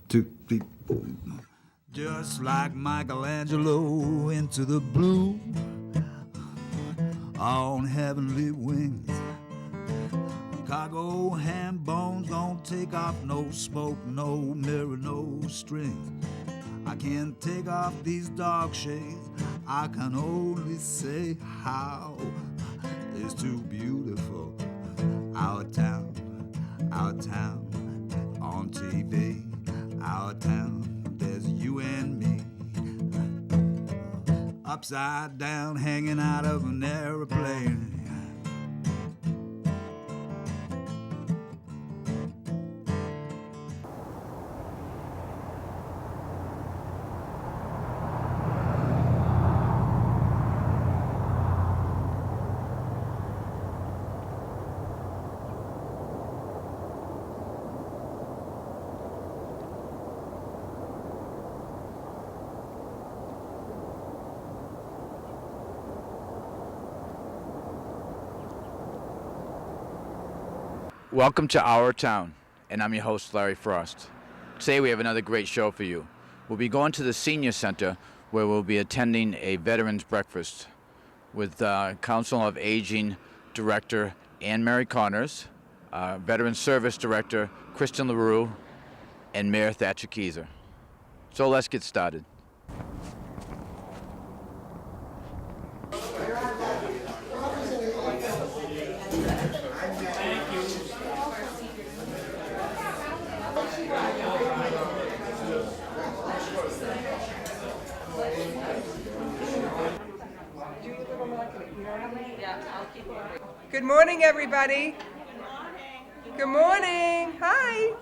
to be just like Michelangelo into the blue on heavenly wings. Cargo ham bones don't take off, no smoke, no mirror, no strings. I can't take off these dark shades. I can only say how it's too beautiful. Our town on TV. Our town, there's you and me. Upside down, hanging out of an airplane. Welcome to Our Town, and I'm your host, Larry Frost. Today we have another great show for you. We'll be going to the Senior Center, where we'll be attending a Veterans Breakfast with Council of Aging Director Annmary Connor, Veterans Service Director Kristen LaRue, and Mayor Thatcher Kezer. So let's get started. Good morning, everybody. Good morning. Hi.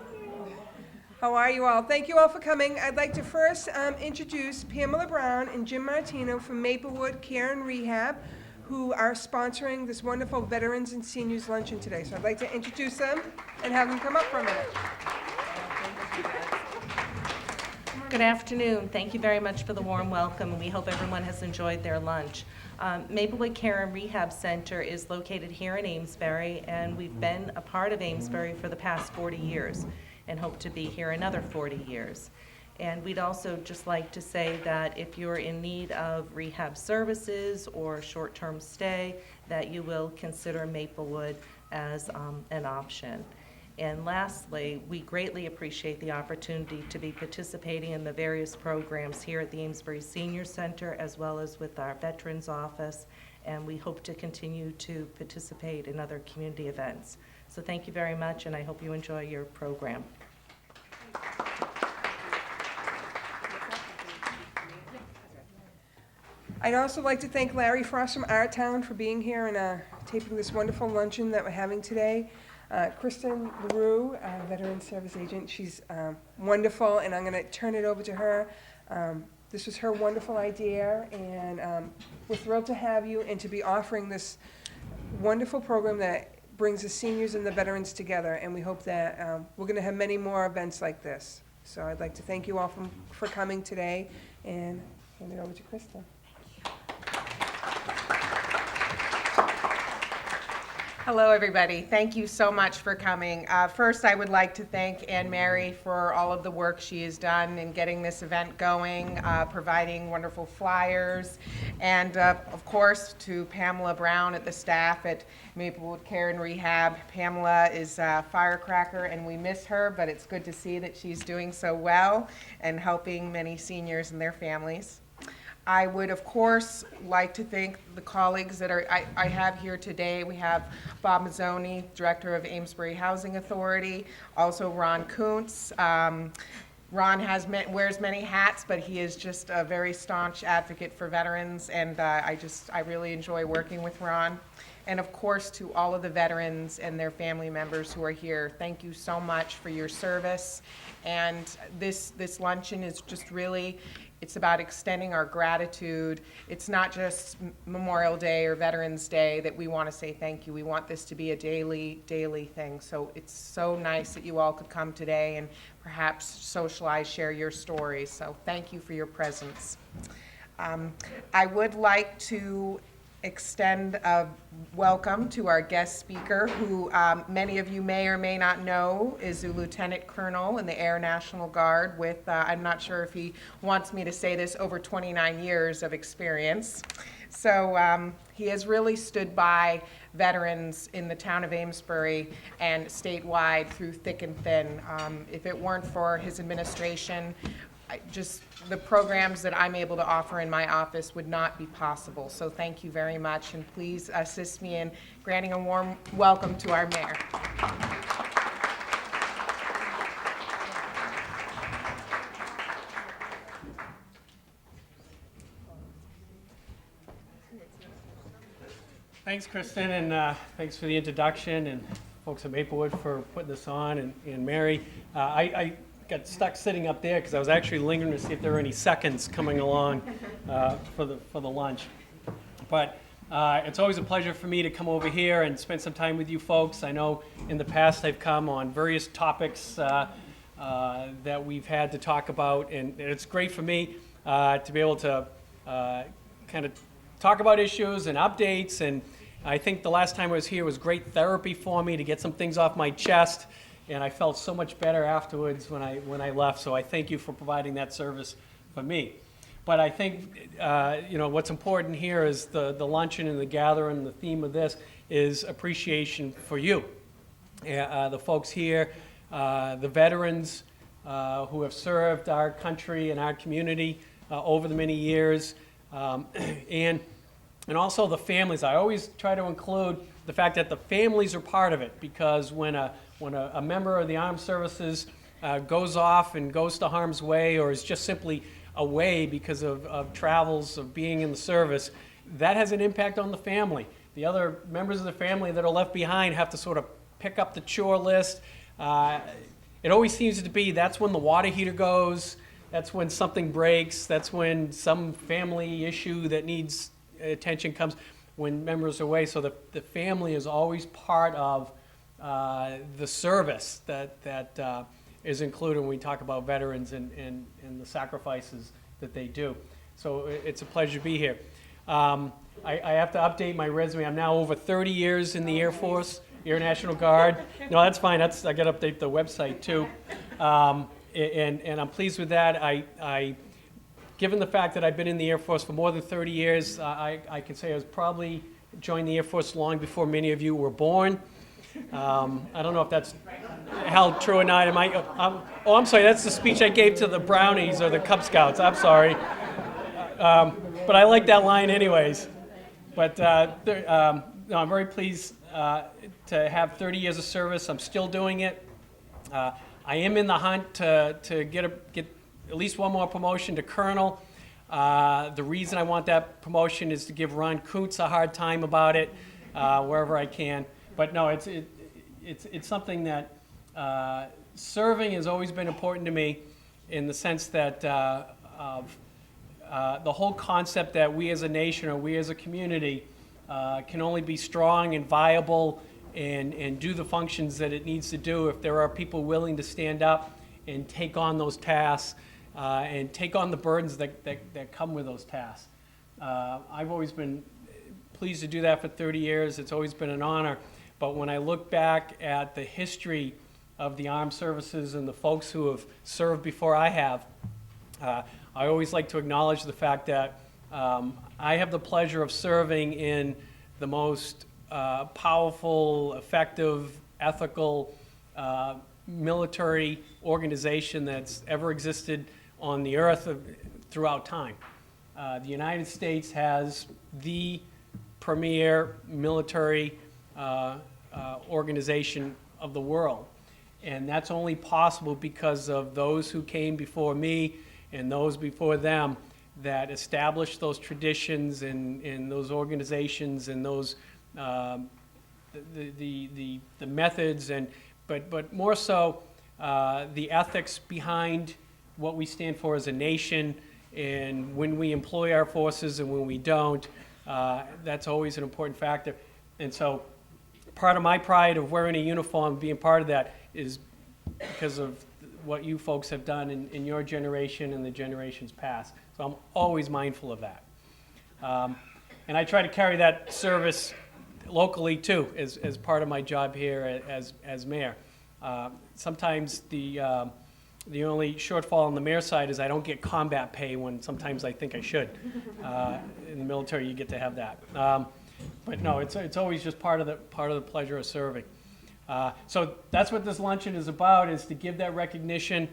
How are you all? Thank you all for coming. I'd like to first introduce Pamela Brown and Jim Martino from Maplewood Care Rehab, who are sponsoring this wonderful Veterans and Seniors Luncheon today. So I'd like to introduce them and have them come up for a minute. Good afternoon. Thank you very much for the warm welcome, and we hope everyone has enjoyed their lunch. Maplewood Care and Rehab Center is located here in Amesbury, and we've been a part of Amesbury for the past 40 years and hope to be here another 40 years. And we'd also just like to say that if you're in need of rehab services or short-term stay, that you will consider Maplewood as an option. And lastly, we greatly appreciate the opportunity to be participating in the various programs here at the Amesbury Senior Center, as well as with our Veterans Office, and we hope to continue to participate in other community events. So thank you very much, and I hope you enjoy your program. I'd also like to thank Larry Frost from Our Town for being here and taping this wonderful luncheon that we're having today. Kristen LaRue, Veteran Service Agent, she's wonderful, and I'm going to turn it over to her. This was her wonderful idea, and we're thrilled to have you and to be offering this wonderful program that brings the seniors and the veterans together, and we hope that we're going to have many more events like this. So I'd like to thank you all for coming today, and hand it over to Kristen. Hello, everybody. Thank you so much for coming. First, I would like to thank Annmary for all of the work she has done in getting this event going, providing wonderful flyers, and of course to Pamela Brown at the staff at Maplewood Care and Rehab. Pamela is a firecracker, and we miss her, but it's good to see that she's doing so well and helping many seniors and their families. I would, of course, like to thank the colleagues that I have here today. We have Bob Mazzoni, Director of Amesbury Housing Authority, also Ron Kuntz. Ron wears many hats, but he is just a very staunch advocate for veterans, and I really enjoy working with Ron. And of course, to all of the veterans and their family members who are here, thank you so much for your service. And this luncheon is just really, it's about extending our gratitude. It's not just Memorial Day or Veterans Day that we want to say thank you. We want this to be a daily thing. So it's so nice that you all could come today and perhaps socialize, share your stories. So thank you for your presence. I would like to extend a welcome to our guest speaker, who many of you may or may not know is a lieutenant colonel in the Air National Guard with, I'm not sure if he wants me to say this, over 29 years of experience. So he has really stood by veterans in the town of Amesbury and statewide through thick and thin. If it weren't for his administration, just the programs that I'm able to offer in my office would not be possible. So thank you very much, and please assist me in granting a warm welcome to our mayor. Thanks, Kristen, and thanks for the introduction, and folks at Maplewood for putting this on, and Mary. I got stuck sitting up there because I was actually lingering to see if there were any seconds coming along for the lunch. But it's always a pleasure for me to come over here and spend some time with you folks. I know in the past I've come on various topics that we've had to talk about, and it's great for me to be able to kind of talk about issues and updates. And I think the last time I was here was great therapy for me to get some things off my chest, and I felt so much better afterwards when I left. So I thank you for providing that service for me. But I think what's important here is the luncheon and the gathering. The theme of this is appreciation for you, the folks here, the veterans who have served our country and our community over the many years, and also the families. I always try to include the fact that the families are part of it, because when a member of the armed services goes off and goes to harm's way, or is just simply away because of travels of being in the service, that has an impact on the family. The other members of the family that are left behind have to sort of pick up the chore list. It always seems to be that's when the water heater goes, that's when something breaks, that's when some family issue that needs attention comes, when members are away. So the family is always part of the service that is included when we talk about veterans and the sacrifices that they do. So it's a pleasure to be here. I have to update my resume. I'm now over 30 years in the Air Force, Air National Guard. No, that's fine. I got to update the website too. And I'm pleased with that. Given the fact that I've been in the Air Force for more than 30 years, I can say I was probably joined the Air Force long before many of you were born. I don't know if that's held true or not. I'm sorry, that's the speech I gave to the Brownies or the Cub Scouts. I'm sorry. But I like that line anyways. But no, I'm very pleased to have 30 years of service. I'm still doing it. I am in the hunt to get at least one more promotion to colonel. The reason I want that promotion is to give Ron Kuntz a hard time about it wherever I can. But no, it's something that serving has always been important to me, in the sense that of the whole concept that we as a nation or we as a community can only be strong and viable and do the functions that it needs to do if there are people willing to stand up and take on those tasks and take on the burdens that come with those tasks. I've always been pleased to do that for 30 years. It's always been an honor. But when I look back at the history of the armed services and the folks who have served before I have, I always like to acknowledge the fact that I have the pleasure of serving in the most powerful, effective, ethical military organization that's ever existed on the earth throughout time. The United States has the premier military organization of the world. And that's only possible because of those who came before me and those before them that established those traditions and those organizations and those the methods but more so the ethics behind what we stand for as a nation, and when we employ our forces and when we don't, that's always an important factor. And so part of my pride of wearing a uniform, being part of that, is because of what you folks have done in your generation and the generations past. So I'm always mindful of that. And I try to carry that service locally too, as part of my job here as mayor. Sometimes the only shortfall on the mayor side is I don't get combat pay when sometimes I think I should. In the military, you get to have that. But no, it's always just part of the pleasure of serving. So that's what this luncheon is about, is to give that recognition,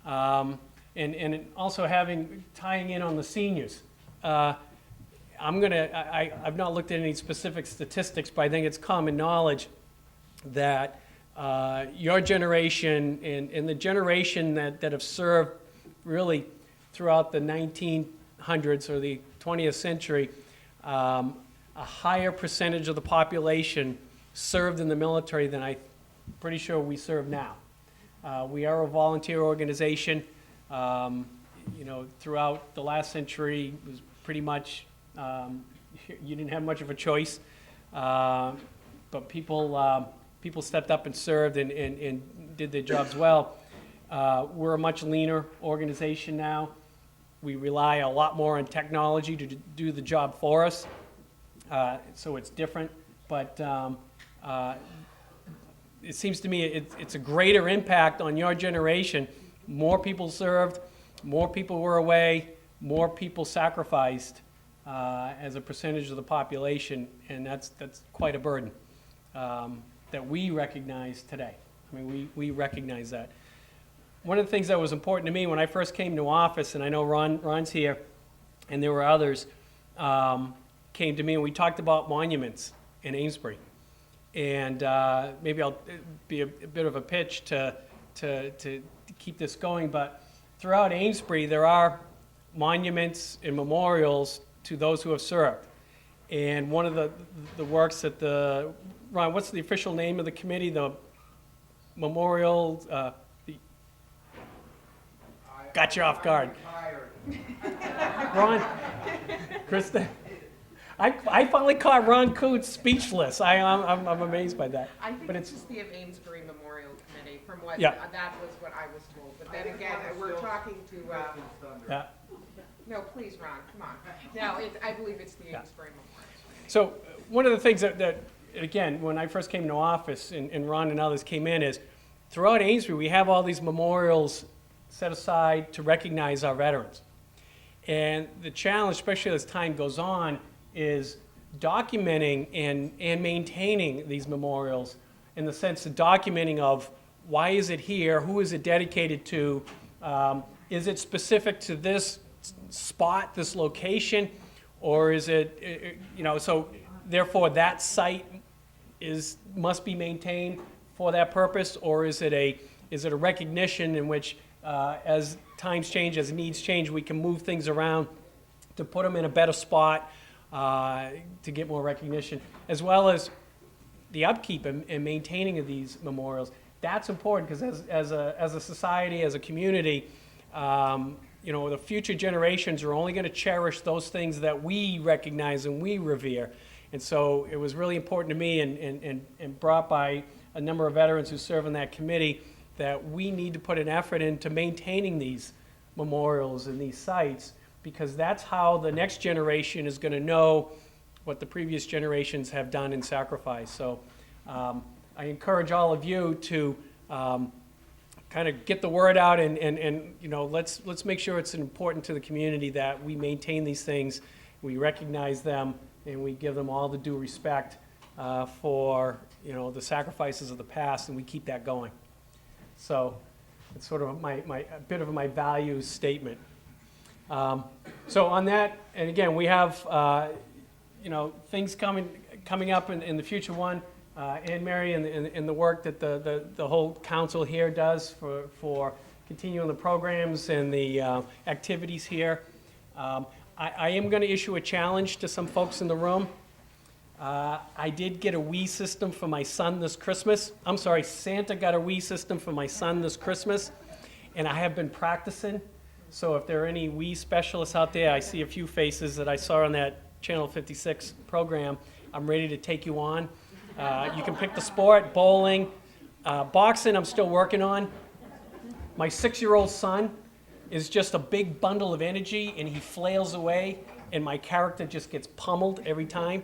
and also tying in on the seniors. I've not looked at any specific statistics, but I think it's common knowledge that your generation and the generation that have served really throughout the 1900s or the 20th century, a higher percentage of the population served in the military than I'm pretty sure we serve now. We are a volunteer organization. Throughout the last century, it was pretty much, you didn't have much of a choice, but people stepped up and served and did their jobs well. We're a much leaner organization now. We rely a lot more on technology to do the job for us, so it's different, but it seems to me it's a greater impact on your generation. More people served, more people were away, more people sacrificed as a percentage of the population, and that's quite a burden that we recognize today. I mean, we recognize that. One of the things that was important to me when I first came to office, and I know Ron's here, and there were others, came to me and we talked about monuments in Amesbury. And maybe I'll be a bit of a pitch to keep this going, but throughout Amesbury there are monuments and memorials to those who have served. And one of the works that Ron, what's the official name of the committee? The memorial, got you off guard. Ron, Kristen, I finally caught Ron Coots speechless. I'm amazed by that. I think but it's just the Amesbury Memorial Committee, from what, Yeah. That was what I was told. But then again, we're talking to, Yeah. no, please, Ron, come on. No, I believe it's the Amesbury Memorial. So one of the things that again, when I first came into office, and Ron and others came in, is throughout Amesbury, we have all these memorials set aside to recognize our veterans. And the challenge, especially as time goes on, is documenting and maintaining these memorials in the sense of documenting of why is it here, who is it dedicated to, is it specific to this spot, this location, or is it, so therefore that site must be maintained for that purpose, or is it a recognition in which as times change, as needs change, we can move things around to put them in a better spot to get more recognition, as well as the upkeep and maintaining of these memorials. That's important because as a society, as a community, the future generations are only going to cherish those things that we recognize and we revere. And so it was really important to me and brought by a number of veterans who serve on that committee that we need to put an effort into maintaining these memorials and these sites, because that's how the next generation is going to know what the previous generations have done and sacrificed. So I encourage all of you to kind of get the word out and let's make sure it's important to the community that we maintain these things, we recognize them, and we give them all the due respect for the sacrifices of the past, and we keep that going. So it's sort of a bit of my values statement. So on that, and again, we have things coming up in the future. One, Annmary and the work that the whole council here does for continuing the programs and the activities here. I am going to issue a challenge to some folks in the room. I did get a Wii system for my son this Christmas. I'm sorry, Santa got a Wii system for my son this Christmas, and I have been practicing. So if there are any Wii specialists out there, I see a few faces that I saw on that Channel 56 program. I'm ready to take you on. You can pick the sport, bowling, boxing I'm still working on. My 6-year-old son is just a big bundle of energy, and he flails away and my character just gets pummeled every time.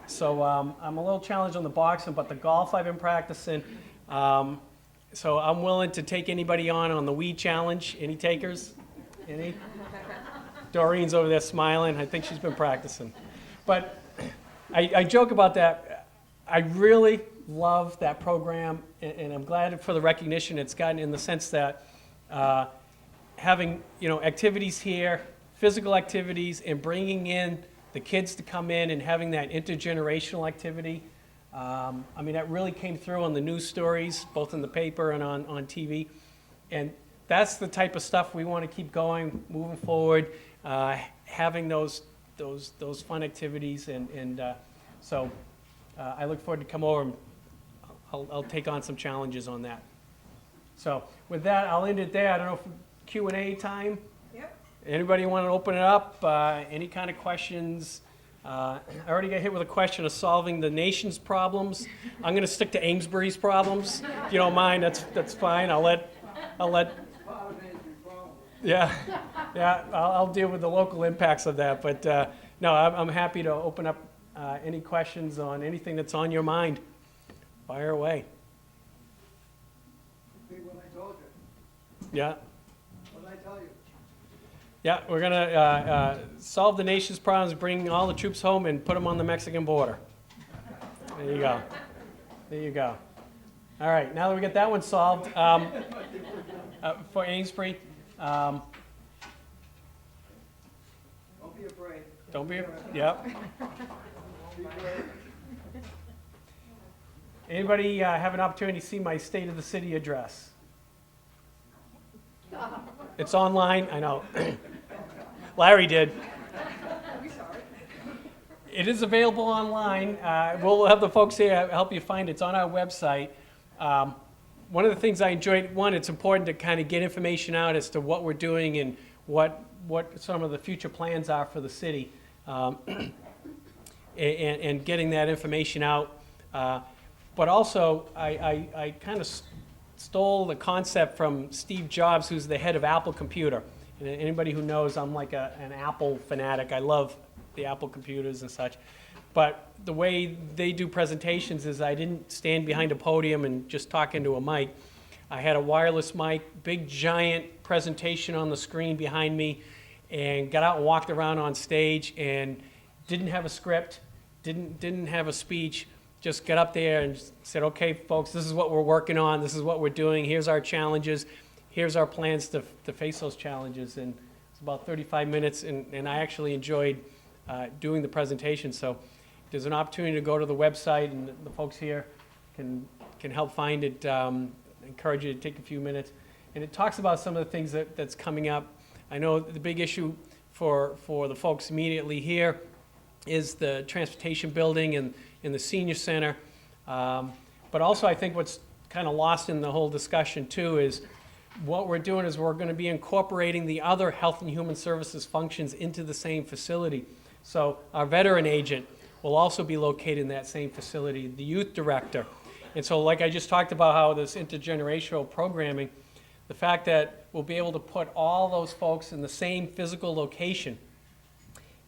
So I'm a little challenged on the boxing, but the golf I've been practicing. So I'm willing to take anybody on the weed challenge. Any takers? Any? Doreen's over there smiling. I think she's been practicing. But I joke about that. I really love that program, and I'm glad for the recognition it's gotten in the sense that having activities here, physical activities, and bringing in the kids to come in and having that intergenerational activity. I mean, that really came through on the news stories, both in the paper and on TV. And that's the type of stuff we want to keep going, moving forward, having those fun activities. And so I look forward to come over and I'll take on some challenges on that. So with that, I'll end it there. I don't know if Q&A time. Yep. Anybody want to open it up? Any kind of questions? I already got hit with a question of solving the nation's problems. I'm going to stick to Amesbury's problems. If you don't mind, that's fine. I'll let. Yeah, I'll deal with the local impacts of that. But no, I'm happy to open up any questions on anything that's on your mind. Fire away. What I told you. Yeah. What did I tell you? Yeah, we're going to solve the nation's problems, bring all the troops home, and put them on the Mexican border. There you go. There you go. All right, now that we get that one solved, for Amesbury, Don't be afraid. don't be, yep. Be brave. Anybody have an opportunity to see my State of the City address? It's online, I know. Larry did. It is available online. We'll have the folks here help you find it. It's on our website. One of the things I enjoyed, one, it's important to kind of get information out as to what we're doing and what some of the future plans are for the city, and getting that information out. But also, I kind of stole the concept from Steve Jobs, who's the head of Apple Computer. And anybody who knows, I'm like an Apple fanatic. I love the Apple computers and such. But the way they do presentations is I didn't stand behind a podium and just talk into a mic. I had a wireless mic, big giant presentation on the screen behind me, and got out and walked around on stage and didn't have a script, didn't have a speech. Just got up there and said, okay, folks, this is what we're working on. This is what we're doing. Here's our challenges. Here's our plans to face those challenges. And it's about 35 minutes, and I actually enjoyed doing the presentation. So there's an opportunity to go to the website, and the folks here can help find it. Encourage you to take a few minutes. And it talks about some of the things that's coming up. I know the big issue for the folks immediately here is the transportation building and in the senior center. But also I think what's kind of lost in the whole discussion too is what we're doing is we're going to be incorporating the other health and human services functions into the same facility. So our veteran agent will also be located in that same facility, the youth director. And so like I just talked about how this intergenerational programming, the fact that we'll be able to put all those folks in the same physical location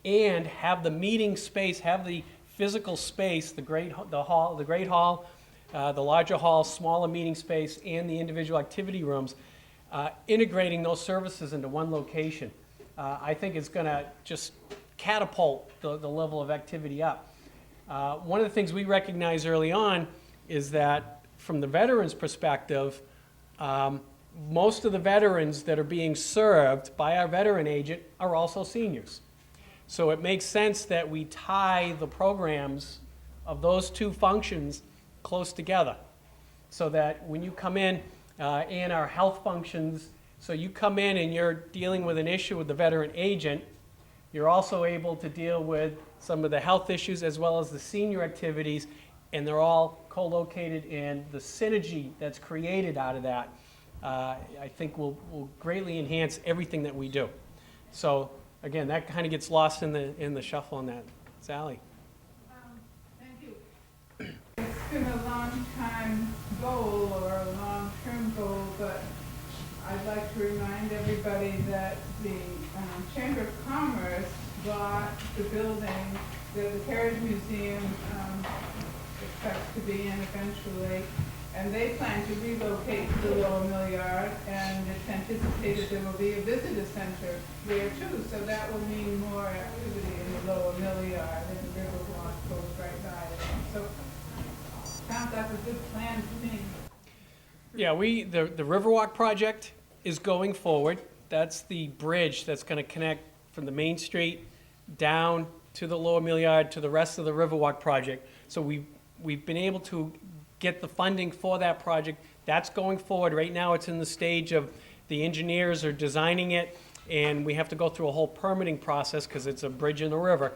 and have the meeting space, have the physical space, the great hall, the larger hall, smaller meeting space, and the individual activity rooms, integrating those services into one location. I think it's going to just catapult the level of activity up. One of the things we recognized early on is that from the veterans' perspective, most of the veterans that are being served by our veteran agent are also seniors. So it makes sense that we tie the programs of those two functions close together so that when you come in our health functions, so you come in and you're dealing with an issue with the veteran agent, you're also able to deal with some of the health issues as well as the senior activities, and they're all co-located, and the synergy that's created out of that, I think will greatly enhance everything that we do. So again, that kind of gets lost in the shuffle on that. Sally. Thank you. It's been a long time goal or a long-term goal, but I'd like to remind everybody that the Chamber of Commerce bought the building that the Carriage Museum expects to be in eventually, and they plan to relocate to the Lower Mill Yard, and it's anticipated there will be a visitor center there too, so that will mean more activity in the Lower Mill Yard, and the Riverwalk goes right by it. So, sounds like a good plan to me. Yeah, the Riverwalk project is going forward. That's the bridge that's going to connect from the Main Street down to the Lower Mill Yard to the rest of the Riverwalk project. So we've been able to get the funding for that project. That's going forward. Right now, it's in the stage of the engineers are designing it, and we have to go through a whole permitting process because it's a bridge in the river.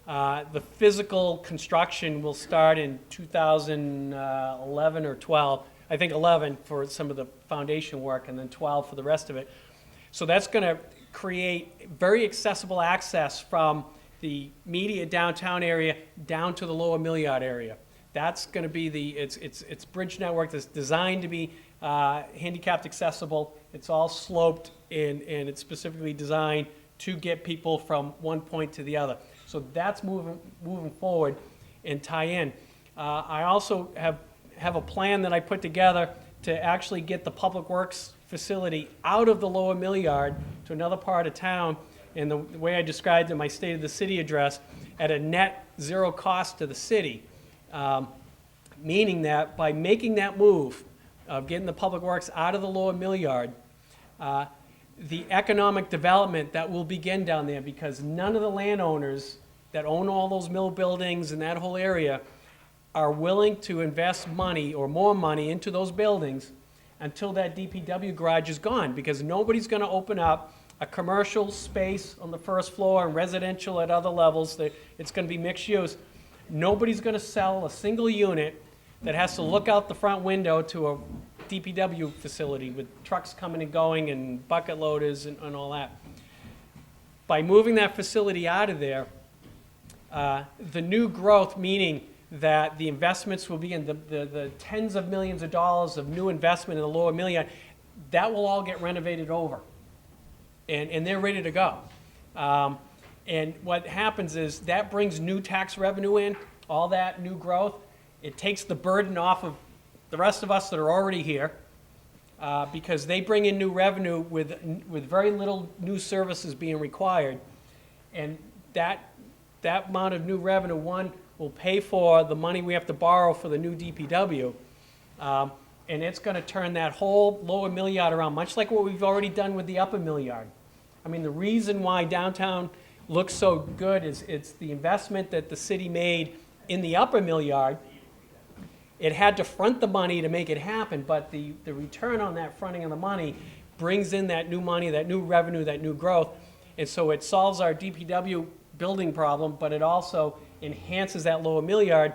The physical construction will start in 2011 or 12. I think 11 for some of the foundation work, and then 12 for the rest of it. So that's going to create very accessible access from the immediate downtown area down to the Lower Mill Yard area. That's going to be it's bridge network that's designed to be handicapped accessible. It's all sloped, and it's specifically designed to get people from one point to the other. So that's moving forward and tie in. I also have a plan that I put together to actually get the Public Works facility out of the Lower Mill Yard to another part of town, and the way I described in my State of the City address, at a net zero cost to the city. Meaning that by making that move of getting the Public Works out of the Lower Mill Yard, the economic development that will begin down there, because none of the landowners that own all those mill buildings and that whole area are willing to invest money or more money into those buildings until that DPW garage is gone, because nobody's going to open up a commercial space on the first floor and residential at other levels. It's going to be mixed use. Nobody's going to sell a single unit that has to look out the front window to a DPW facility with trucks coming and going and bucket loaders and all that. By moving that facility out of there, the new growth, meaning that the investments will be in the tens of millions of dollars of new investment in the Lower Mill Yard, that will all get renovated over. And they're ready to go. And what happens is that brings new tax revenue in, all that new growth. It takes the burden off of the rest of us that are already here, because they bring in new revenue with very little new services being required. And that amount of new revenue, one, will pay for the money we have to borrow for the new DPW, and it's going to turn that whole Lower Mill Yard around, much like what we've already done with the Upper Mill Yard. I mean, the reason why downtown looks so good is it's the investment that the city made in the Upper Mill Yard. It had to front the money to make it happen, but the return on that fronting of the money brings in that new money, that new revenue, that new growth, and so it solves our DPW building problem, but it also enhances that Lower Mill Yard.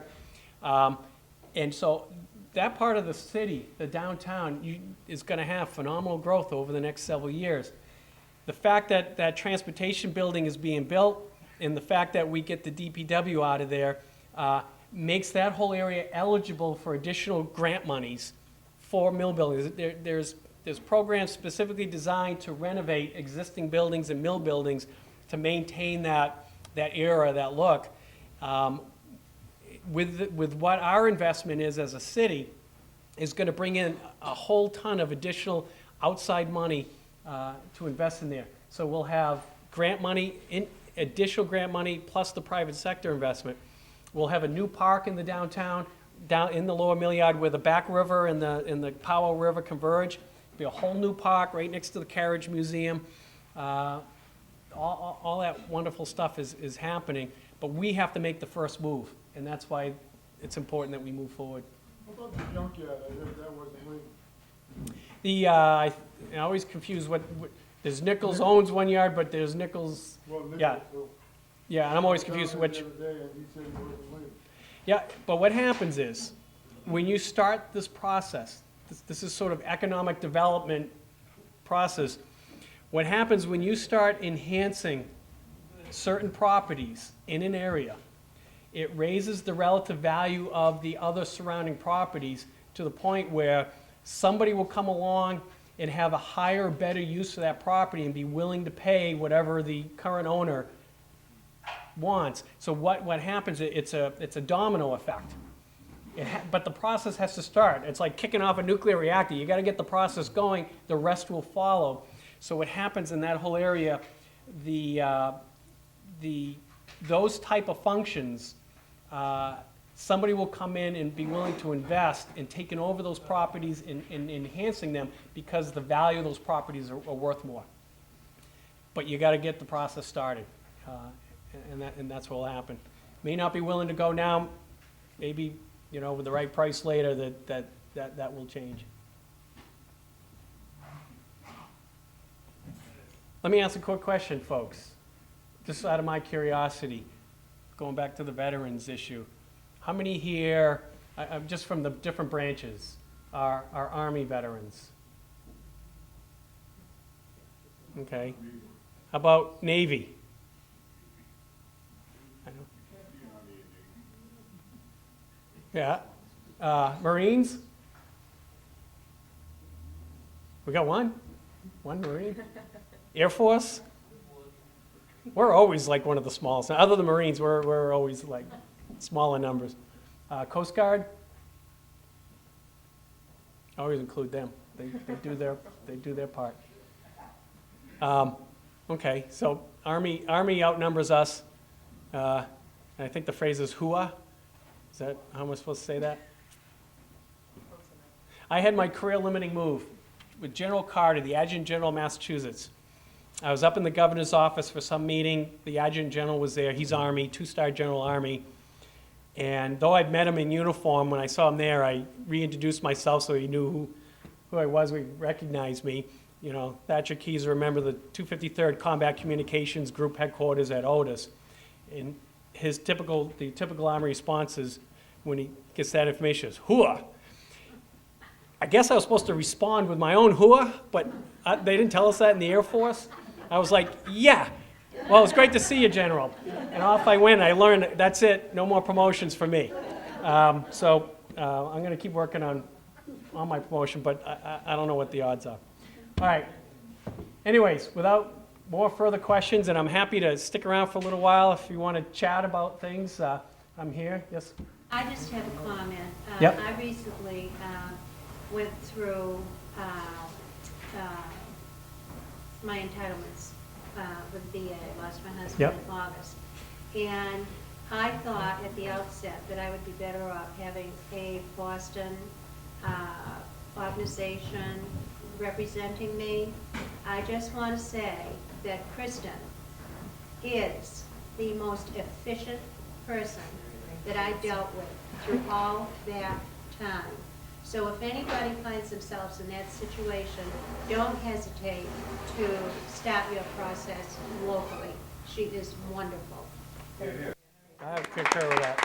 And so that part of the city, the downtown, is going to have phenomenal growth over the next several years. The fact that that transportation building is being built and the fact that we get the DPW out of there makes that whole area eligible for additional grant monies for mill buildings. There's programs specifically designed to renovate existing buildings and mill buildings to maintain that era, that look. With what our investment is as a city, is going to bring in a whole ton of additional outside money to invest in there. So we'll have grant money, additional grant money, plus the private sector investment. We'll have a new park in the downtown, down in the Lower Mill Yard where the Back River and the Powell River converge. It'll be a whole new park right next to the Carriage Museum. All that wonderful stuff is happening, but we have to make the first move, and that's why it's important that we move forward. What about the junkyard? I heard that wasn't legal. I always confuse what there's Nichols owns one yard, but there's Nichols, Well, Nichols, yeah, so- yeah, and I'm always confused Down there which. the other day, and he said it wasn't legal. Yeah, but what happens is, when you start this process, this is sort of economic development process, what happens when you start enhancing certain properties in an area, it raises the relative value of the other surrounding properties to the point where somebody will come along and have a higher, better use of that property and be willing to pay whatever the current owner wants. So what happens, it's a domino effect. But the process has to start. It's like kicking off a nuclear reactor. You got to get the process going, the rest will follow. So what happens in that whole area, those type of functions, somebody will come in and be willing to invest in taking over those properties and enhancing them because the value of those properties are worth more. But you got to get the process started, and that's what will happen. May not be willing to go now, maybe, you know, with the right price later, that will change. Let me ask a quick question, folks. Just out of my curiosity, going back to the veterans issue, how many here, just from the different branches, are Army veterans? Okay. How about Navy? Yeah. Marines? We got one? One Marine? Air Force? We're always like one of the smallest. Other than Marines, we're always like smaller numbers. Coast Guard? I always include them. They do their part. Okay, so Army outnumbers us. And I think the phrase is "hua." Is that how am I supposed to say that? I had my career limiting move with General Carter, the Adjutant General of Massachusetts. I was up in the governor's office for some meeting. The Adjutant General was there. He's Army, 2-star General Army. And though I'd met him in uniform, when I saw him there, I reintroduced myself so he knew who I was, he recognized me. You know, Thatcher Kezer, a member of the 253rd Combat Communications Group headquarters at Otis. And the typical Army response is, when he gets that information, is "hua." I guess I was supposed to respond with my own "hua," but they didn't tell us that in the Air Force. I was like, yeah. Well, it's great to see you, General. And off I went. I learned that's it. No more promotions for me. So I'm going to keep working on my promotion, but I don't know what the odds are. All right. Anyways, without more further questions, and I'm happy to stick around for a little while if you want to chat about things. I'm here. Yes? I just have a comment. Yep. I recently went through my entitlements with VA. I lost my husband Yep. in August. And I thought at the outset that I would be better off having a Boston organization representing me. I just want to say that Kristen is the most efficient person that I dealt with through all that time. So if anybody finds themselves in that situation, don't hesitate to start your process locally. She is wonderful. I concur with that.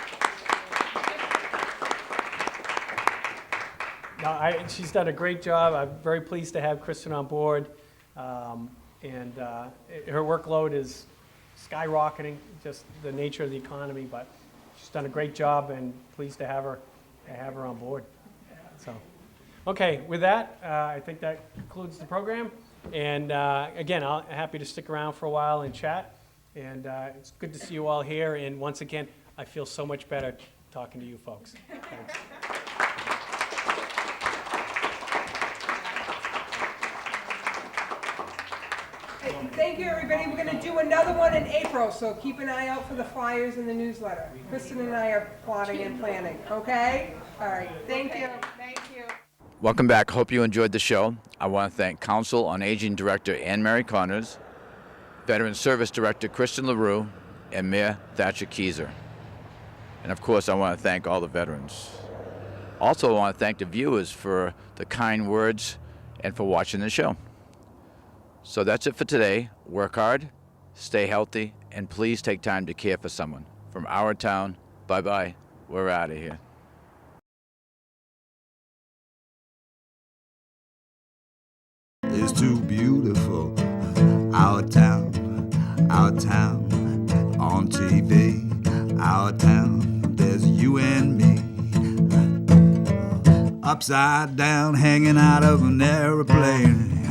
No, she's done a great job. I'm very pleased to have Kristen on board. And her workload is skyrocketing, just the nature of the economy, but she's done a great job and pleased to have her on board. So, okay, with that, I think that concludes the program. And again, I'm happy to stick around for a while and chat. And it's good to see you all here. And once again, I feel so much better talking to you folks. Thanks. Thank you, everybody. We're going to do another one in April, so keep an eye out for the flyers in the newsletter. Kristen and I are plotting and planning, okay? All right, thank you. Thank you. Welcome back. Hope you enjoyed the show. I want to thank Council on Aging Director Annmary Connor, Veteran Service Director Kristen LaRue, and Mayor Thatcher Kezer. And of course, I want to thank all the veterans. Also, I want to thank the viewers for the kind words and for watching the show. So that's it for today. Work hard, stay healthy, and please take time to care for someone. From our town, bye-bye. We're out of here. It's too beautiful. Our town on TV. Our town, there's you and me. Upside down, hanging out of an airplane.